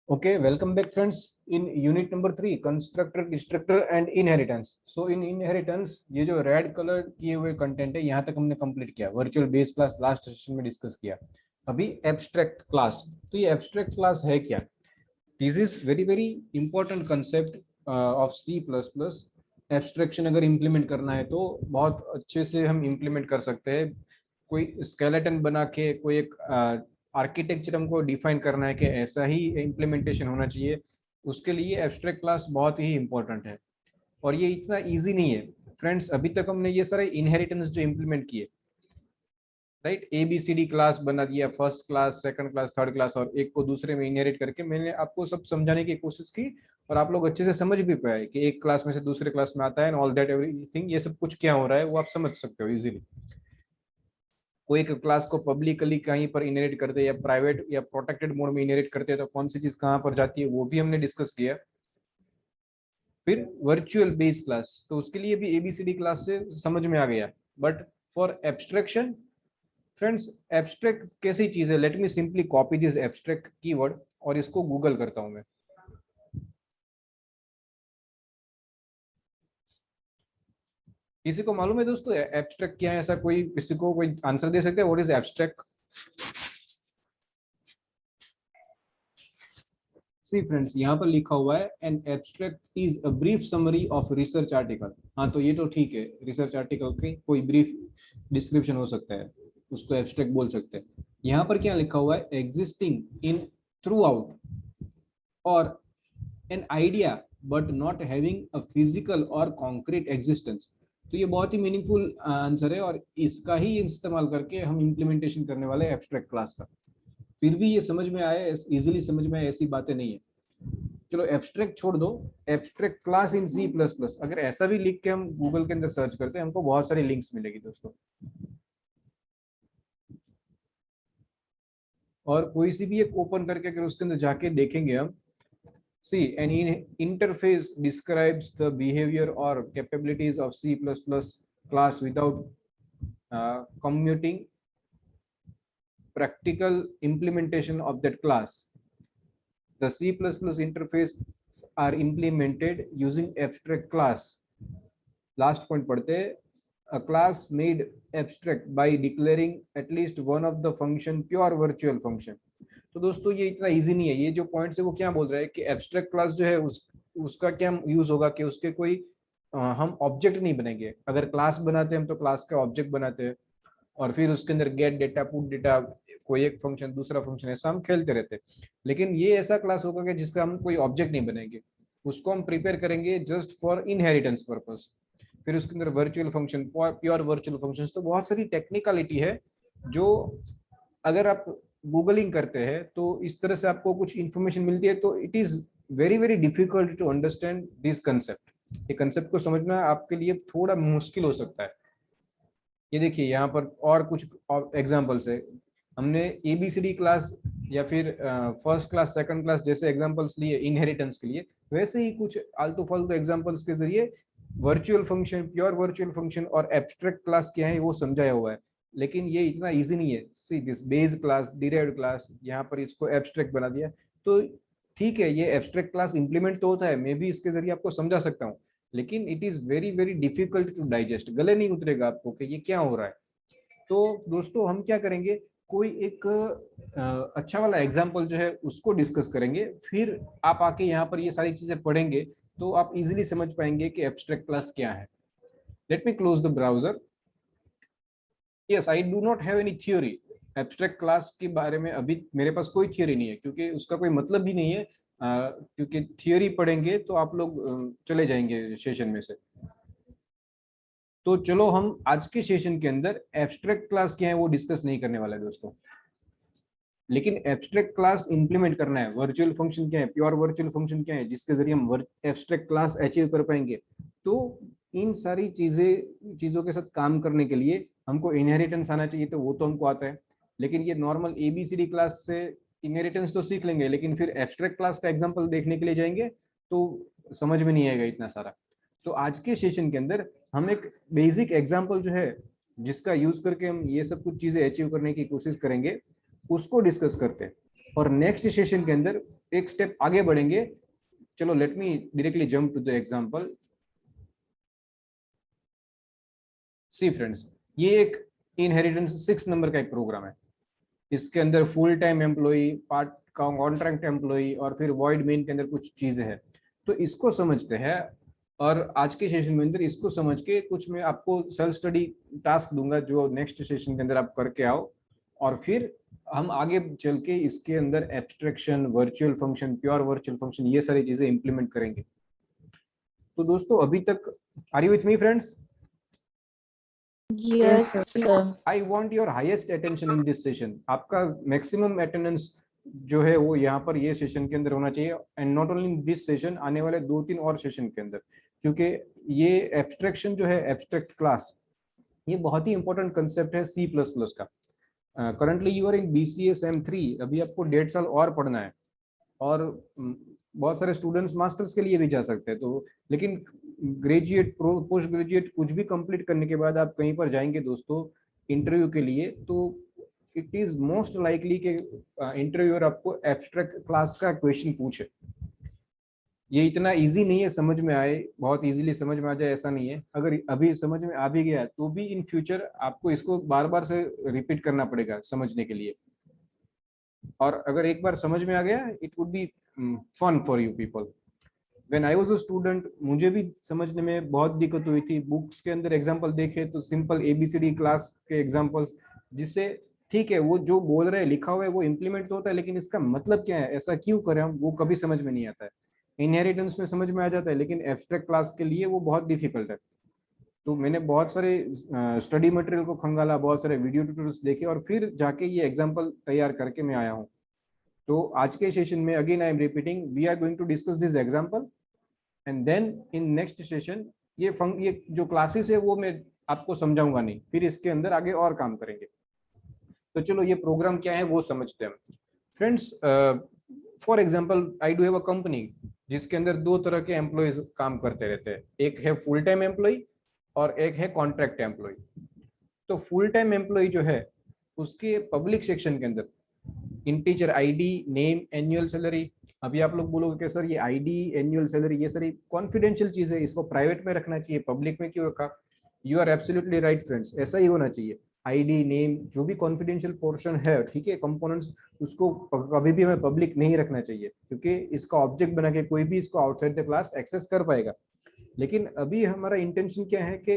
Okay, welcome back friends in unit number 3 constructor, destructor and inheritance. So in inheritance ये जो red colour किए हुए content है यहाँ तक हमने कंप्लीट किया. Virtual base class last session में डिस्कस किया. अभी एब्स्ट्रैक्ट क्लास. तो ये एब्स्ट्रैक्ट क्लास है क्या? This is very very important concept of C plus plus. Abstraction अगर इम्प्लीमेंट करना है तो बहुत अच्छे से हम इम्प्लीमेंट कर सकते हैं. कोई स्केलेटन बना के कोई एक आर्किटेक्चर हमको डिफाइन करना है कि ऐसा ही इम्प्लीमेंटेशन होना चाहिए. उसके लिए एब्स्ट्रैक्ट क्लास बहुत ही इंपॉर्टेंट है और ये इतना इजी नहीं है फ्रेंड्स. अभी तक हमने ये सारे इनहेरिटेंस जो इम्प्लीमेंट किए, राइट, ABCD क्लास बना दिया, first class, second class, third class, और एक को दूसरे में इनहेरिट करके मैंने आपको सब समझाने की कोशिश की और आप लोग अच्छे से समझ भी पाए कि एक क्लास में से दूसरे क्लास में आता है एंड ऑल दैट एवरीथिंग. ये सब कुछ क्या हो रहा है वो आप समझ सकते हो इजीली. कोई एक क्लास को पब्लिकली कहीं पर इनहेरिट करते या प्राइवेट या प्रोटेक्टेड मोड में इनहेरिट करते हैं तो कौन सी चीज कहाँ पर जाती है वो भी हमने डिस्कस किया. फिर वर्चुअल बेस क्लास, तो उसके लिए भी ABCD क्लास से समझ में आ गया. But for abstraction friends, abstract कैसी चीज है? Late me simply copy this abstract keyword और इसको गूगल करता हूं मैं. किसी को मालूम है दोस्तों एब्स्ट्रैक्ट क्या है? ऐसा कोई किसी को कोई आंसर दे सकते हैं? What is abstract? See friends, यहाँ पर लिखा हुआ है an abstract is a brief summary of research article. हाँ, तो ये तो ठीक है, रिसर्च आर्टिकल की कोई ब्रीफ डिस्क्रिप्शन हो सकता है, उसको एब्स्ट्रैक्ट बोल सकते हैं. यहाँ पर क्या लिखा हुआ है? एग्जिस्टिंग इन थ्रू आउट और an idea but not having a physical और कॉन्क्रीट एग्जिस्टेंस. तो ये बहुत ही मीनिंगफुल आंसर है और इसका ही इस्तेमाल करके हम इम्प्लीमेंटेशन करने वाले एब्स्ट्रैक्ट क्लास का. फिर भी ये समझ में आए, इजीली समझ में आए, ऐसी बातें नहीं है. चलो एब्स्ट्रैक्ट छोड़ दो, abstract class in C plus plus अगर ऐसा भी लिख के हम गूगल के अंदर सर्च करते हैं हमको बहुत सारी लिंक्स मिलेगी दोस्तों. और कोई सी भी एक ओपन करके अगर उसके अंदर जाके देखेंगे हम, see an interface describes the behavior or capabilities of C++ class without commuting practical implementation of that class. The C++ interface are implemented using abstract class. Last point पढ़ते हैं. A class made abstract by declaring at least one of the function pure virtual function. तो दोस्तों ये इतना easy नहीं है. ये जो पॉइंट्स है वो क्या बोल रहा है कि एब्स्ट्रैक्ट क्लास जो है उसका क्या यूज होगा कि उसके कोई हम ऑब्जेक्ट नहीं बनेंगे. अगर क्लास बनाते हैं हम तो क्लास का ऑब्जेक्ट बनाते हैं और फिर उसके अंदर गेट डेटा, पुट डेटा, कोई एक फंक्शन दूसरा फंक्शन, ऐसा हम खेलते रहते हैं. लेकिन ये ऐसा क्लास होगा कि जिसका हम कोई ऑब्जेक्ट नहीं बनाएंगे, उसको हम प्रिपेयर करेंगे जस्ट फॉर इनहेरिटेंस पर्पस. फिर उसके अंदर virtual function, pure virtual function, तो बहुत सारी टेक्निकलिटी है जो अगर आप गूगलिंग करते हैं तो इस तरह से आपको कुछ इंफॉर्मेशन मिलती है. तो it is very very difficult to understand this concept. ये कंसेप्ट को समझना आपके लिए थोड़ा मुश्किल हो सकता है. ये देखिए यहाँ पर और कुछ एग्जांपल्स है. हमने ABCD क्लास या फिर फर्स्ट क्लास, सेकंड क्लास जैसे एग्जांपल्स लिए इनहेरिटेंस के लिए, वैसे ही कुछ आलतू फालतू एग्जांपल्स के जरिए virtual function, pure virtual function और एब्स्ट्रैक्ट क्लास क्या है वो समझाया हुआ है. लेकिन ये इतना इजी नहीं है. See this base class, derived class, यहाँ पर इसको एब्स्ट्रैक्ट बना दिया. तो ठीक है, ये एब्स्ट्रैक्ट क्लास इंप्लीमेंट तो होता है, मैं भी इसके जरिए आपको समझा सकता हूँ, लेकिन it is very very difficult to digest. गले नहीं उतरेगा आपको कि ये क्या हो रहा है. तो दोस्तों हम क्या करेंगे, कोई एक अच्छा वाला एग्जाम्पल जो है उसको डिस्कस करेंगे, फिर आप आके यहाँ पर ये सारी चीजें पढ़ेंगे तो आप इजीली समझ पाएंगे कि एब्स्ट्रैक्ट क्लास क्या है. Let me close the browser. Yes, I do not have any theory. Abstract class के बारे में अभी मेरे पास कोई थ्योरी नहीं है क्योंकि उसका कोई मतलब भी नहीं है. क्योंकि थ्योरी पढ़ेंगे तो आप लोग चले जाएंगे सेशन में से. तो चलो हम आज के सेशन के अंदर एब्स्ट्रैक्ट क्लास क्या है वो डिस्कस नहीं करने वाले दोस्तों. लेकिन एब्स्ट्रैक्ट क्लास इंप्लीमेंट करना है. वर्चुअल फंक्शन क्या है, प्योर वर्चुअल फंक्शन क्या है जिसके जरिए हम एब्स्ट्रैक्ट क्लास अचीव कर पाएंगे. तो इन सारी चीजों के साथ काम करने के लिए हमको इनहेरिटेंस आना चाहिए, तो वो तो हमको आता है. लेकिन ये नॉर्मल ABCD क्लास से इनहेरिटेंस तो सीख लेंगे, लेकिन फिर एब्स्ट्रैक्ट क्लास का एग्जाम्पल देखने के लिए जाएंगे तो समझ में नहीं आएगा इतना सारा. तो आज के सेशन के अंदर हम एक बेसिक एग्जाम्पल जो है जिसका यूज करके हम ये सब कुछ चीजें अचीव करने की कोशिश करेंगे उसको डिस्कस करते हैं. और नेक्स्ट सेशन के अंदर एक स्टेप आगे बढ़ेंगे। चलो let me directly jump to the example. See friends, ये एक इनहेरिटेंस 6 नंबर का एक प्रोग्राम है। इसके अंदर full time employee, part contract employee और फिर वॉइड मेन के अंदर कुछ चीजें हैं। तो इसको समझते हैं और आज के सेशन में अंदर इसको समझ के कुछ मैं आपको सेल्फ स्टडी टास्क दूंगा जो नेक्स्ट सेशन के अंदर आप करके आओ, और फिर हम आगे चल के इसके अंदर abstraction, virtual function, pure virtual function, ये सारी चीजें इंप्लीमेंट करेंगे। तो दोस्तों अभी तक, are you with me friends? Yes, sir. I want your highest attention in this session. आपका मैक्सिमम अटेंडेंस जो है वो यहाँ पर ये सेशन के अंदर होना चाहिए, and not only in this session, आने वाले 2-3 और सेशन के अंदर, क्योंकि ये एब्स्ट्रैक्शन जो है, एब्स्ट्रैक्ट क्लास, ये बहुत ही इंपॉर्टेंट कंसेप्ट है सी प्लस प्लस का। Currently you are in BCA SEM3, अभी आपको 1.5 साल और पढ़ना है, और बहुत सारे स्टूडेंट्स मास्टर्स के लिए भी जा सकते हैं। तो लेकिन ग्रेजुएट, पोस्ट ग्रेजुएट कुछ भी कंप्लीट करने के बाद आप कहीं पर जाएंगे दोस्तों इंटरव्यू के लिए, तो इट इज मोस्ट लाइकली कि इंटरव्यूअर आपको एब्स्ट्रैक्ट क्लास का क्वेश्चन पूछे। ये इतना इजी नहीं है समझ में आए, बहुत इजीली समझ में आ जाए ऐसा नहीं है। अगर अभी समझ में आ भी गया तो भी इन फ्यूचर आपको इसको बार बार से रिपीट करना पड़ेगा समझने के लिए। और अगर एक बार समझ में आ गया, it would be fun for you people. When I was a student, मुझे भी समझने में बहुत दिक्कत हुई थी। बुक्स के अंदर एग्जांपल देखे तो सिंपल ABCD क्लास के एग्जांपल्स, जिससे ठीक है वो जो बोल रहे हैं लिखा हुआ है वो इम्प्लीमेंट तो होता है, लेकिन इसका मतलब क्या है, ऐसा क्यों करें हम, वो कभी समझ में नहीं आता है। इनहेरिटेंस में समझ में आ जाता है, लेकिन एब्स्ट्रैक्ट क्लास के लिए वो बहुत डिफिकल्ट है। तो मैंने बहुत सारे स्टडी मटेरियल को खंगाला, बहुत सारे वीडियो ट्यूटोरियल्स देखे, और फिर जाके ये एग्जाम्पल तैयार करके मैं आया हूँ। तो आज के सेशन में again I am repeating, we are going to discuss this example, and then in next session ये जो क्लासेस है वो मैं आपको समझाऊंगा नहीं, फिर इसके अंदर आगे और काम करेंगे। तो चलो ये प्रोग्राम क्या है वो समझते हैं friends. For example I do have a company जिसके अंदर 2 तरह के एम्प्लॉयज काम करते रहते हैं, एक है फुल टाइम एम्प्लॉय और एक है कॉन्ट्रैक्ट एम्प्लॉय। तो फुल टाइम एम्प्लॉय जो है उसके पब्लिक सेक्शन के अंदर integer ID, name, annual salary. अभी आप लोग बोलोगे कि सर ये आईडी, एनुअल सैलरी ये सारी कॉन्फिडेंशियल चीज है, इसको प्राइवेट में रखना चाहिए, पब्लिक में क्यों रखा? You are absolutely right friends, ऐसा ही होना चाहिए। आईडी, नेम, जो भी कॉन्फिडेंशियल पोर्शन है, ठीक है, कंपोनेंट्स, उसको कभी भी हमें पब्लिक नहीं रखना चाहिए, क्योंकि इसका ऑब्जेक्ट बना के कोई भी इसको आउटसाइड द क्लास एक्सेस कर पाएगा। लेकिन अभी हमारा इंटेंशन क्या है कि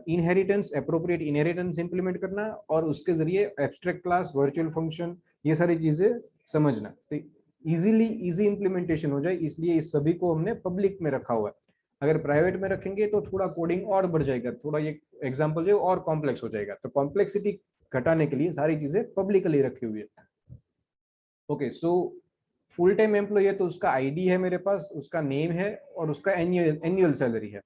इनहेरिटेंस, अप्रोप्रिएट इनहेरिटेंस इंप्लीमेंट करना, और उसके जरिए एब्स्ट्रैक्ट क्लास, वर्चुअल फंक्शन, ये सारी चीजें समझना, तो इजी इंप्लीमेंटेशन हो जाए, इसलिए इस सभी को हमने पब्लिक में रखा हुआ है। अगर प्राइवेट में रखेंगे तो थोड़ा कोडिंग और बढ़ जाएगा, थोड़ा ये एग्जाम्पल जो और कॉम्प्लेक्स हो जाएगा, तो कॉम्प्लेक्सिटी घटाने के लिए सारी चीजें पब्लिकली रखी हुई है। Okay, so full time employee है तो उसका आईडी है मेरे पास, उसका नेम है और उसका एनुअल सैलरी है।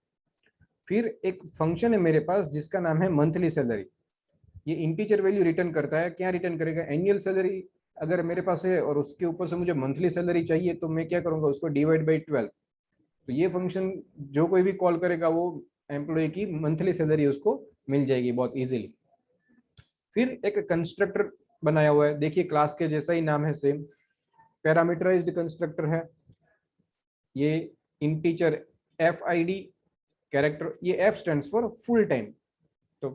फिर एक फंक्शन है मेरे पास जिसका नाम है मंथली सैलरी। ये इंटीजर वैल्यू रिटर्न करता है। क्या रिटर्न करेगा? एनुअल सैलरी अगर मेरे पास है और उसके ऊपर से मुझे मंथली सैलरी चाहिए, तो मैं क्या करूंगा, उसको डिवाइड बाई 12। तो ये फंक्शन जो कोई भी कॉल करेगा वो एम्प्लॉय की मंथली सैलरी उसको मिल जाएगी बहुत इजीली। फिर एक कंस्ट्रक्टर बनाया हुआ है, देखिए क्लास के जैसा ही नाम है, सेम पैरामीटराइज्ड कंस्ट्रक्टर है। ये इंटीजर FID कैरेक्टर, ये F stands for full time. तो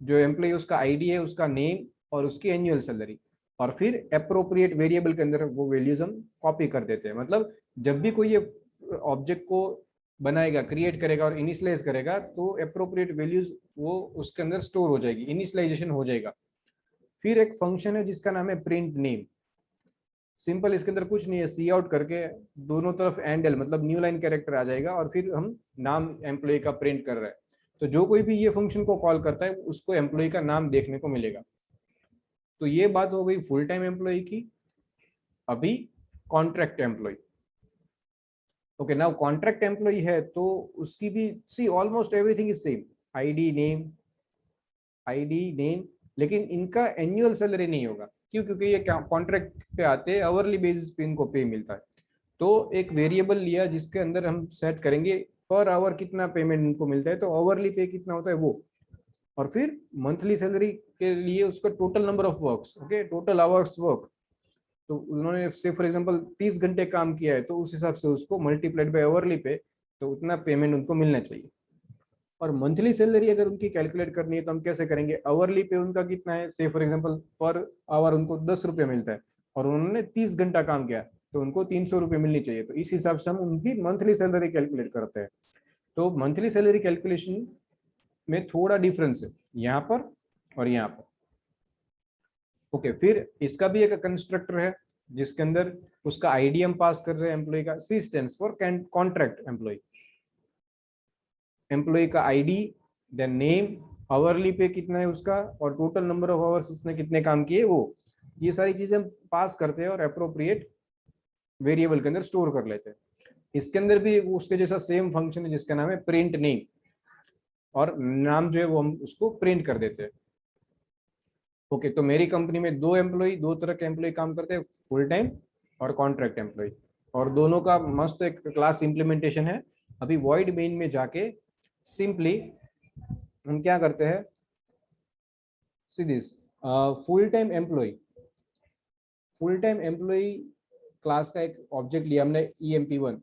जो एम्प्लॉय उसका आईडी है, उसका नेम और उसकी एनुअल सैलरी, और फिर अप्रोप्रिएट वेरिएबल के अंदर वो वैल्यूज हम कॉपी कर देते हैं। मतलब जब भी कोई ये ऑब्जेक्ट को बनाएगा, क्रिएट करेगा और इनिशियलाइज करेगा, तो अप्रोप्रिएट वैल्यूज वो उसके अंदर स्टोर हो जाएगी, इनिशियलाइजेशन हो जाएगा। फिर एक फंक्शन है जिसका नाम है प्रिंट नेम। सिंपल, इसके अंदर कुछ नहीं है, सी आउट करके दोनों तरफ एंडल मतलब न्यू लाइन कैरेक्टर आ जाएगा, और फिर हम नाम एम्प्लॉय का प्रिंट कर रहे हैं। तो जो कोई भी ये फंक्शन को कॉल करता है उसको एम्प्लॉय का नाम देखने को मिलेगा। तो ये बात हो गई फुल टाइम एम्प्लॉय की। अभी contract employ. Okay, now contract employ है तो उसकी भी see almost everything is same, ID name, लेकिन इनका एनुअल सैलरी नहीं होगा। क्यों? क्योंकि ये कॉन्ट्रैक्ट पे आते हैं, आवरली बेसिस पे इनको पे मिलता है। तो एक वेरिएबल लिया जिसके अंदर हम सेट करेंगे पर आवर कितना पेमेंट इनको मिलता है, तो आवरली पे कितना होता है वो, और फिर मंथली सैलरी के लिए उसका total number of works, okay, total hours work. तो उन्होंने से फॉर एग्जांपल 30 घंटे काम किया है तो उस हिसाब से उसको मल्टीप्लाइड बाय आवरली पे, तो उतना पेमेंट उनको मिलना चाहिए। और मंथली सैलरी अगर उनकी कैलकुलेट करनी है तो हम कैसे करेंगे, आवरली पे उनका कितना है, से फॉर एग्जांपल पर आवर उनको 10 रुपये मिलता है और उन्होंने 30 घंटा काम किया तो उनको 300 रुपये मिलनी चाहिए। तो इस हिसाब से हम उनकी मंथली सैलरी कैलकुलेट करते हैं। तो मंथली सैलरी कैलकुलेशन में थोड़ा डिफरेंस है यहाँ पर और यहाँ पर। ओके, फिर इसका भी एक कंस्ट्रक्टर है जिसके अंदर उसका आईडी हम पास कर रहे हैं एम्प्लॉय का। C stands for contract employee, employee का ID, then name, hourly pay कितना है उसका, और टोटल नंबर ऑफ आवर्स उसने कितने काम किए वो, ये सारी चीजें हम पास करते हैं और अप्रोप्रिएट वेरिएबल के अंदर स्टोर कर लेते हैं। इसके अंदर भी उसके जैसा सेम फंक्शन है जिसका नाम है प्रिंट नेम, और नाम जो है वो हम उसको प्रिंट कर देते हैं। ओके, तो मेरी कंपनी में दो तरह के एम्प्लॉय काम करते हैं, फुल टाइम और कॉन्ट्रैक्ट एम्प्लॉय, और दोनों का मस्त एक क्लास इंप्लीमेंटेशन है। अभी वॉइड मेन में जाके सिंपली हम क्या करते हैं, see this full time employee class का एक ऑब्जेक्ट लिया हमने EMP1,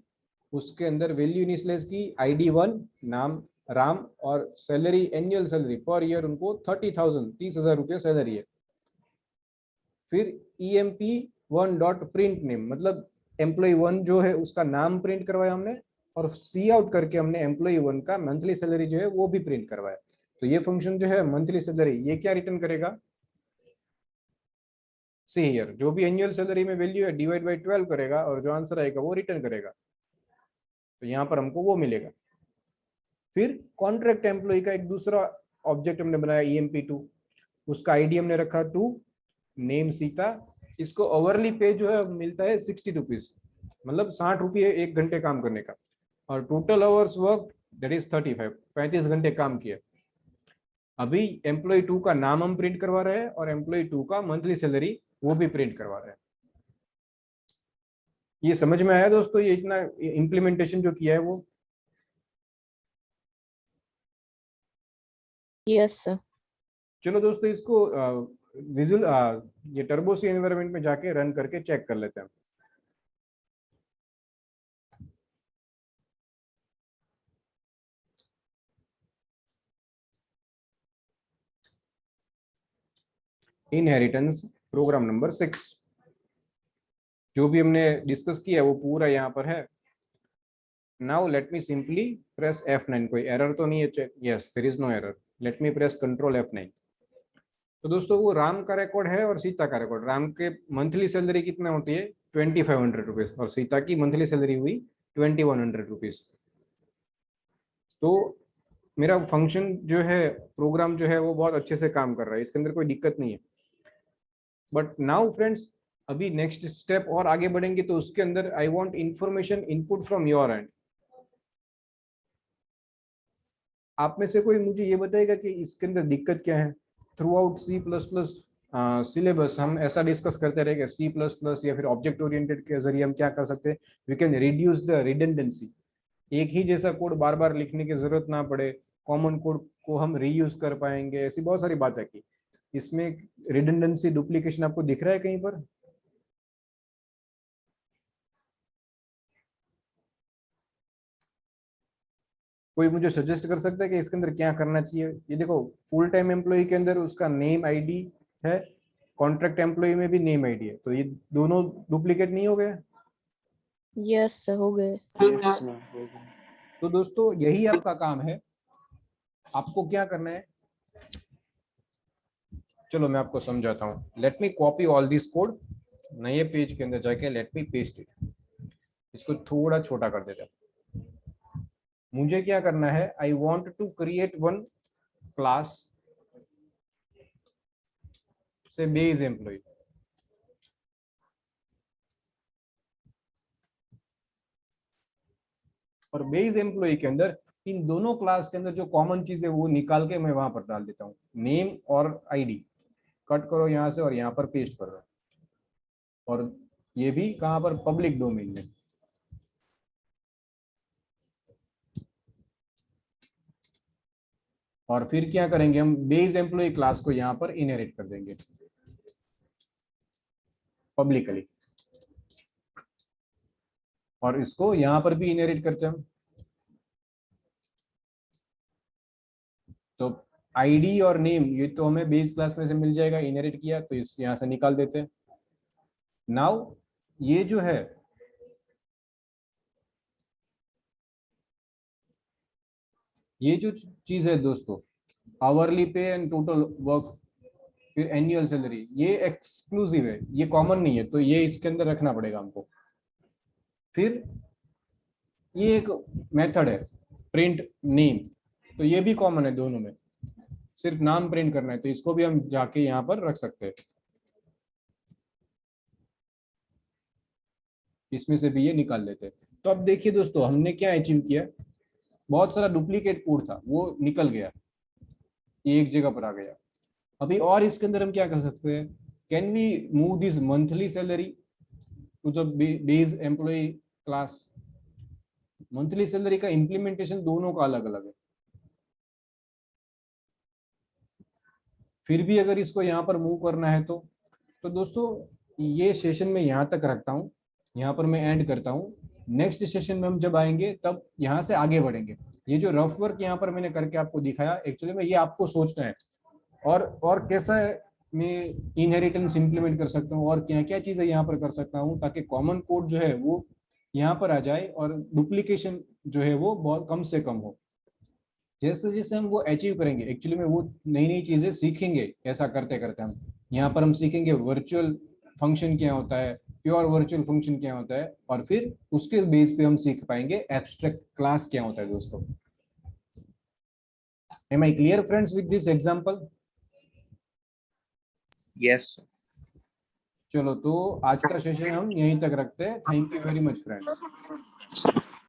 उसके अंदर वैल्यू इनिशियलाइज की ID1 नाम राम, और salary annual salary per year उनको 30,000 30,000 रुपये सैलरी है। फिर EMP1 डॉट प्रिंट नेम, मतलब एम्प्लॉय 1 जो है उसका नाम प्रिंट करवाया हमने, और सी आउट करके हमने एम्प्लॉय 1 का मंथली सैलरी जो है वो भी प्रिंट करवाया। तो ये फंक्शन जो है मंथली सैलरी, ये क्या रिटर्न करेगा, सी हियर, जो भी एनुअल सैलरी में वैल्यू है डिवाइड बाय 12 करेगा और जो आंसर आएगा वो रिटर्न करेगा। तो यहाँ पर हमको वो मिलेगा। फिर कॉन्ट्रैक्ट एम्प्लॉय का एक दूसरा ऑब्जेक्ट हमने बनाया EMP2, उसका आईडी हमने रखा 2, नेम सीता। इसको ओवरली पे जो है मिलता है 60 रुपीज, मतलब 60 रुपये 1 घंटे काम करने का, और total hours work that is 35 घंटे काम किया। अभी एम्प्लॉय 2 का नाम हम प्रिंट करवा रहे हैं और एम्प्लॉय 2 का मंथली सैलरी वो भी प्रिंट करवा रहे हैं। ये समझ में आया दोस्तों, ये इतना इम्प्लीमेंटेशन जो किया है वो? Yes sir. चलो दोस्तों, इसको विजुअल ये टर्बो सी एनवायरनमेंट में जाके रन करके चेक कर लेते हैं। इनहेरिटेंस प्रोग्राम नंबर 6, जो भी हमने डिस्कस किया वो पूरा यहाँ पर है। Now let me simply press F9, कोई एरर तो नहीं है, check, yes there is no error, let me press control F9। तो दोस्तों वो राम का रिकॉर्ड है और सीता का रिकॉर्ड। राम के मंथली सैलरी कितना होती है 2500 रुपीज, और सीता की मंथली सैलरी हुई 2100 रुपीज। तो मेरा फंक्शन जो है, प्रोग्राम जो है वो बहुत अच्छे से काम कर रहा है, इसके अंदर कोई दिक्कत नहीं है। बट नाउ फ्रेंड्स, अभी नेक्स्ट स्टेप और आगे बढ़ेंगे तो उसके अंदर I want information input from your and. आप में से कोई मुझे ये बताएगा कि इसके अंदर दिक्कत क्या है? थ्रू आउट C++ सिलेबस हम ऐसा डिस्कस करते रहेंगे, C++ या फिर ऑब्जेक्ट ओरिएंटेड के जरिए हम क्या कर सकते हैं, we can reduce the redundancy. एक ही जैसा कोड बार बार लिखने की जरूरत ना पड़े, कॉमन कोड को हम रीयूज कर पाएंगे, ऐसी बहुत सारी बात है। कि इसमें रिडंडेंसी डुप्लीकेशन आपको दिख रहा है कहीं पर? कोई मुझे सजेस्ट कर सकता है कि इसके अंदर क्या करना चाहिए? ये देखो, फुल टाइम एम्प्लॉय के अंदर उसका नेम आईडी है, कॉन्ट्रैक्ट एम्प्लॉय में भी नेम आईडी है, तो ये दोनों डुप्लीकेट नहीं हो गए? यस सर, हो गए। तो दोस्तों यही आपका काम है। आपको क्या करना है, चलो मैं आपको समझाता हूँ। Let me copy all this code, नए पेज के अंदर जाके लेट मी पेस्ट इट। इसको थोड़ा छोटा कर देते हैं। मुझे क्या करना है, I want to create one class say base employee, और बेस एम्प्लॉय के अंदर इन दोनों क्लास के अंदर जो कॉमन चीज है वो निकाल के मैं वहां पर डाल देता हूँ, नेम और आईडी। कट करो यहाँ से और यहाँ पर पेस्ट करो, और ये भी कहाँ पर, पब्लिक डोमेन में। और फिर क्या करेंगे, हम बेस एम्प्लॉय क्लास को यहाँ पर इनहेरिट कर देंगे पब्लिकली। और इसको यहाँ पर भी इनहेरिट करते हैं हम। तो आईडी और नेम ये तो हमें बेस क्लास में से मिल जाएगा, इनहेरिट किया तो इस यहाँ से निकाल देते हैं। नाउ ये जो है ये जो चीज है दोस्तों, आवरली पे एंड टोटल वर्क फिर एनुअल सैलरी, ये एक्सक्लूसिव है, ये कॉमन नहीं है, तो ये इसके अंदर रखना पड़ेगा हमको। फिर ये एक मेथड है प्रिंट नेम, तो ये भी कॉमन है दोनों में, सिर्फ नाम प्रिंट करना है, तो इसको भी हम जाके यहाँ पर रख सकते हैं। इसमें से भी ये निकाल लेते हैं। तो अब देखिए दोस्तों, हमने क्या अचीव किया, बहुत सारा डुप्लीकेट कोड था वो निकल गया, ये एक जगह पर आ गया। अभी और इसके अंदर हम क्या कर सकते हैं, can we move this monthly salary to the base employee class. Monthly salary का इंप्लीमेंटेशन दोनों का अलग अलग है। फिर भी अगर इसको यहाँ पर मूव करना है तो दोस्तों ये सेशन में यहाँ तक रखता हूँ, यहाँ पर मैं एंड करता हूँ। नेक्स्ट सेशन में हम जब आएंगे तब यहाँ से आगे बढ़ेंगे। ये जो रफ वर्क यहाँ पर मैंने करके आपको दिखाया, एक्चुअली में ये आपको सोचना है और कैसा मैं इनहेरिटेंस इंप्लीमेंट कर सकता हूँ और क्या क्या चीजें यहाँ पर कर सकता हूँ, ताकि कॉमन कोड जो है वो यहाँ पर आ जाए और डुप्लीकेशन जो है वो बहुत कम से कम हो। जैसे जैसे हम वो अचीव करेंगे, एक्चुअली में वो नई नई चीजें सीखेंगे। ऐसा करते करते हम यहाँ पर हम सीखेंगे वर्चुअल फंक्शन क्या होता है, प्योर वर्चुअल फंक्शन क्या होता है, और फिर उसके बेस पे हम सीख पाएंगे एब्स्ट्रैक्ट क्लास क्या होता है दोस्तों। Am I clear friends with this example? Yes. चलो तो आज का सेशन हम यहीं तक रखते हैं। Thank you very much friends.